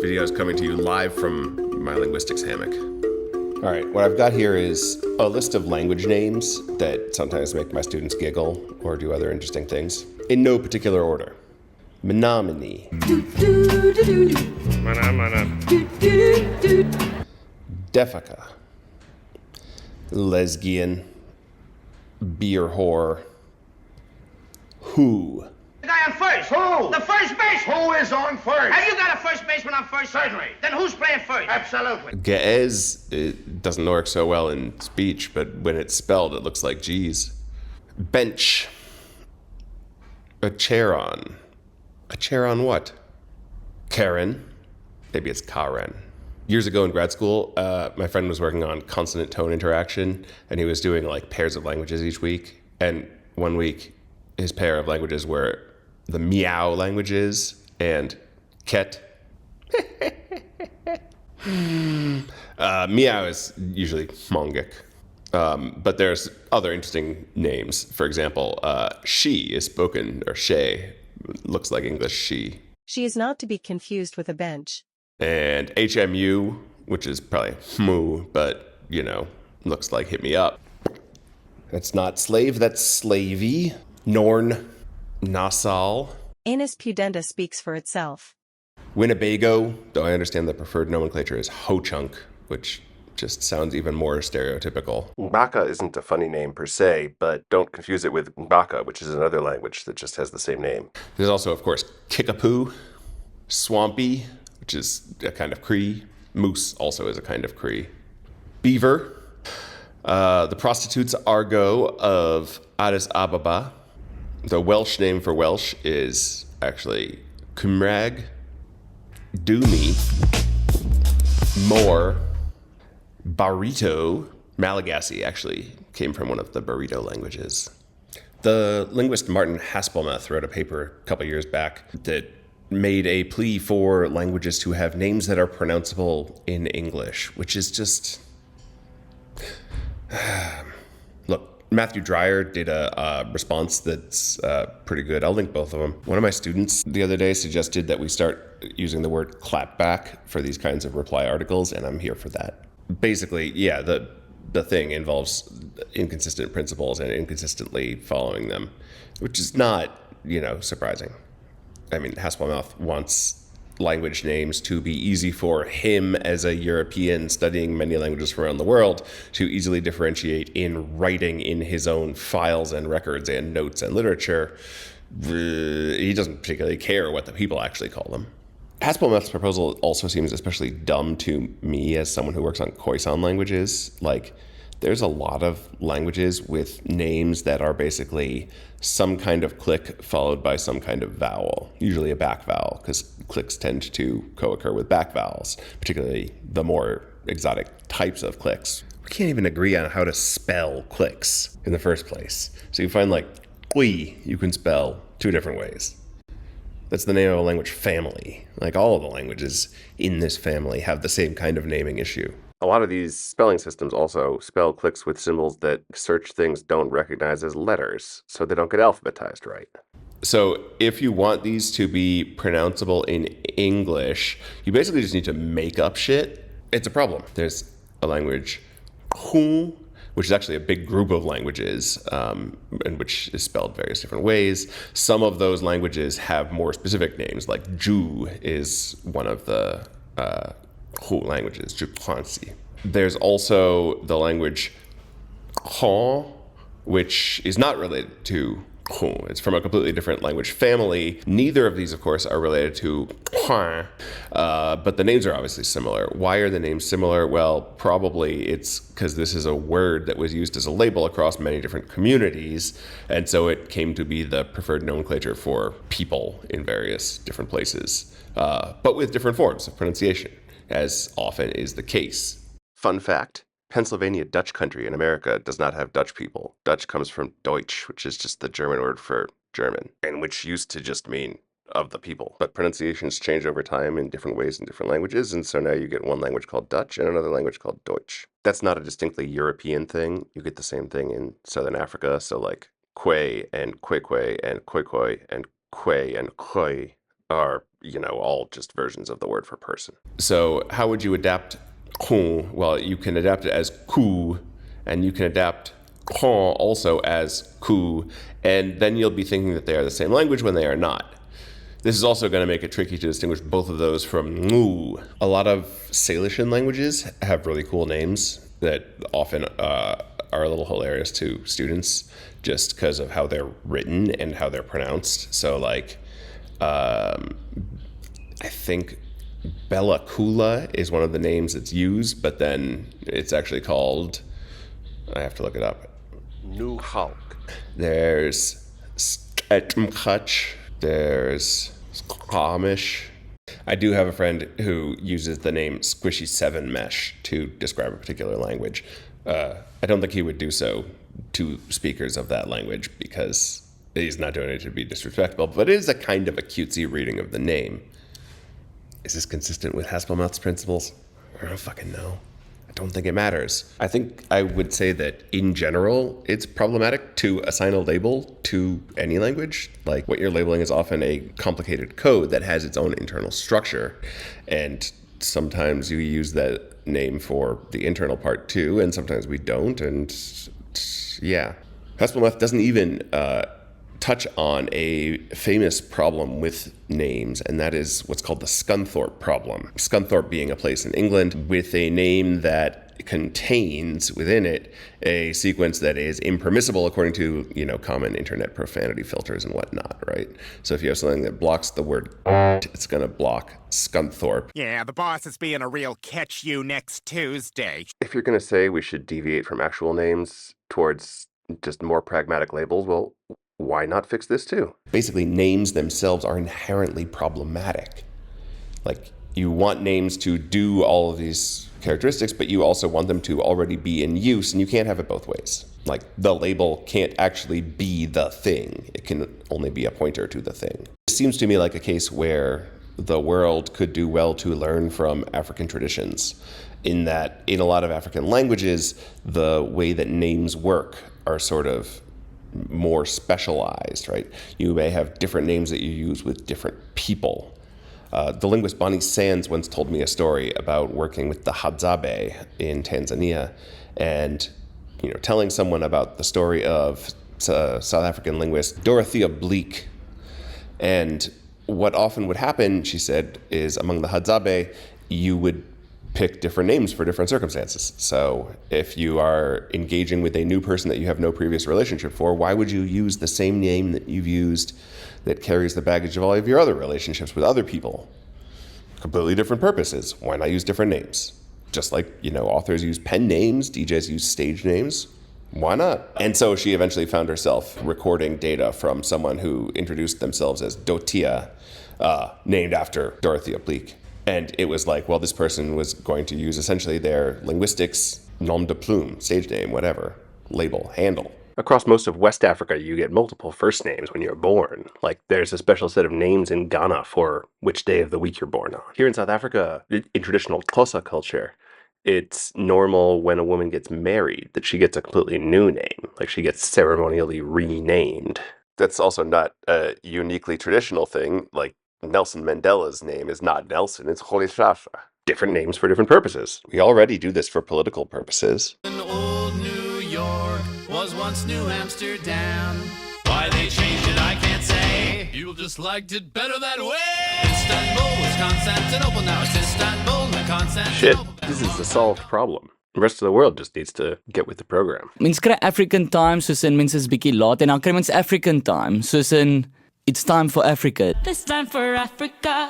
video is coming to you live from my linguistics hammock. All right, what I've got here is a list of language names that sometimes make my students giggle or do other interesting things, in no particular order. Menominee. Defeca. Lesbian. Beer whore. Who. The guy on first. Who? The first base. Who is on first? Have you got a first baseman on first? Certainly. Then who's playing first? Absolutely. Ge'ez, it doesn't work so well in speech, but when it's spelled, it looks like G's. Bench. A chair on. A chair on what? Karen. Maybe it's Karen. Years ago in grad school, my friend was working on consonant-tone interaction, and he was doing like pairs of languages each week. And one week, his pair of languages were the meow languages and ket. Meow is usually Mongolic. But there's other interesting names. For example, she is spoken, or she, looks like English she. She is not to be confused with a bench. And HMU, which is probably moo, but, you know, looks like hit me up. That's not slave, that's slavey. Norn, Nassau. Anus pudenda speaks for itself. Winnebago, though I understand the preferred nomenclature is Ho-Chunk, which just sounds even more stereotypical. Mbaka isn't a funny name per se, but don't confuse it with Mbaka, which is another language that just has the same name. There's also, of course, Kickapoo, Swampy, which is a kind of Cree. Moose also is a kind of Cree. Beaver, the prostitutes Argo of Addis Ababa. The Welsh name for Welsh is actually Cymraeg, Doomy, Moor, Barito. Malagasy actually came from one of the Barito languages. The linguist Martin Haspelmath wrote a paper a couple years back that made a plea for languages to have names that are pronounceable in English, which is just... Look, Matthew Dreyer did a response that's pretty good. I'll link both of them. One of my students the other day suggested that we start using the word clapback for these kinds of reply articles, and I'm here for that. Basically, yeah, the thing involves inconsistent principles and inconsistently following them, which is not, you know, surprising. I mean, Haspelmath wants language names to be easy for him as a European studying many languages from around the world to easily differentiate in writing in his own files and records and notes and literature. He doesn't particularly care what the people actually call them. Haspelmath's proposal also seems especially dumb to me as someone who works on Khoisan languages. Like, there's a lot of languages with names that are basically some kind of click followed by some kind of vowel, usually a back vowel, because clicks tend to co-occur with back vowels, particularly the more exotic types of clicks. We can't even agree on how to spell clicks in the first place. So you find like Hui, you can spell two different ways. That's the name of a language family. Like all of the languages in this family have the same kind of naming issue. A lot of these spelling systems also spell clicks with symbols that search things don't recognize as letters, so they don't get alphabetized right. So if you want these to be pronounceable in English, you basically just need to make up shit. It's a problem. There's a language, Hu, which is actually a big group of languages, and which is spelled various different ways. Some of those languages have more specific names, like Ju is one of the Hu languages, Jupansi. There's also the language Khoisan, which is not related to Hu. It's from a completely different language family. Neither of these, of course, are related to Khoisan, but the names are obviously similar. Why are the names similar? Well, probably it's because this is a word that was used as a label across many different communities, and so it came to be the preferred nomenclature for people in various different places, but with different forms of pronunciation, as often is the case. Fun fact, Pennsylvania, Dutch country in America, does not have Dutch people. Dutch comes from Deutsch, which is just the German word for German, and which used to just mean of the people. But pronunciations change over time in different ways in different languages, and so now you get one language called Dutch and another language called Deutsch. That's not a distinctly European thing. You get the same thing in Southern Africa, so like Kwe and Kwekwe and Khoikhoi and Kwe and Khoi are all just versions of the word for person. So how would you adapt khon? Well, you can adapt it as ku, and you can adapt khon also as ku, and then you'll be thinking that they are the same language when they are not. This is also going to make it tricky to distinguish both of those from ngu. A lot of Salishan languages have really cool names that often are a little hilarious to students just because of how they're written and how they're pronounced. So like, I think Bella Kula is one of the names that's used, but then it's actually called, I have to look it up. New Hulk. There's Stetmkach, there's Squamish. I do have a friend who uses the name Squishy 7 Mesh to describe a particular language. I don't think he would do so to speakers of that language because he's not doing it to be disrespectful, but it is a kind of a cutesy reading of the name. Is this consistent with Haspelmouth's principles? I don't fucking know. I don't think it matters. I think I would say that in general, it's problematic to assign a label to any language. Like what you're labeling is often a complicated code that has its own internal structure. And sometimes you use that name for the internal part too, and sometimes we don't. And yeah, Haspelmouth doesn't even touch on a famous problem with names, and that is what's called the Scunthorpe problem. Scunthorpe being a place in England with a name that contains within it a sequence that is impermissible according to, common internet profanity filters and whatnot, right? So if you have something that blocks the word, it's going to block Scunthorpe. Yeah, the boss is being a real catch you next Tuesday. If you're going to say we should deviate from actual names towards just more pragmatic labels, well, why not fix this too? Basically, names themselves are inherently problematic. Like, you want names to do all of these characteristics, but you also want them to already be in use, and you can't have it both ways. Like, the label can't actually be the thing. It can only be a pointer to the thing. It seems to me like a case where the world could do well to learn from African traditions, in that in a lot of African languages, the way that names work are sort of more specialized, right? You may have different names that you use with different people. The linguist Bonnie Sands once told me a story about working with the Hadzabe in Tanzania and, telling someone about the story of South African linguist Dorothea Bleek. And what often would happen, she said, is among the Hadzabe, you would pick different names for different circumstances. So if you are engaging with a new person that you have no previous relationship for, why would you use the same name that you've used that carries the baggage of all of your other relationships with other people? Completely different purposes. Why not use different names? Just like, authors use pen names, DJs use stage names. Why not? And so she eventually found herself recording data from someone who introduced themselves as Dotia, named after Dorothea Bleek. And it was like, well, this person was going to use essentially their linguistics nom de plume, stage name, whatever, label, handle. Across most of West Africa, you get multiple first names when you're born. Like, there's a special set of names in Ghana for which day of the week you're born on. Here in South Africa, in traditional Xhosa culture, it's normal when a woman gets married that she gets a completely new name. Like, she gets ceremonially renamed. That's also not a uniquely traditional thing. Like, Nelson Mandela's name is not Nelson, it's Khoisan. Different names for different purposes. We already do this for political purposes. Old New York was once New Amsterdam. Why they changed it, I can't say. People just liked it better that way. Istanbul was Constantinople, now it's Istanbul, not Constantinople. Shit, this is a solved problem. The rest of the world just needs to get with the program. Mens kry African time soos in mense is bietjie laat en dan kry mens African time soos in it's time for Africa. This time for Africa.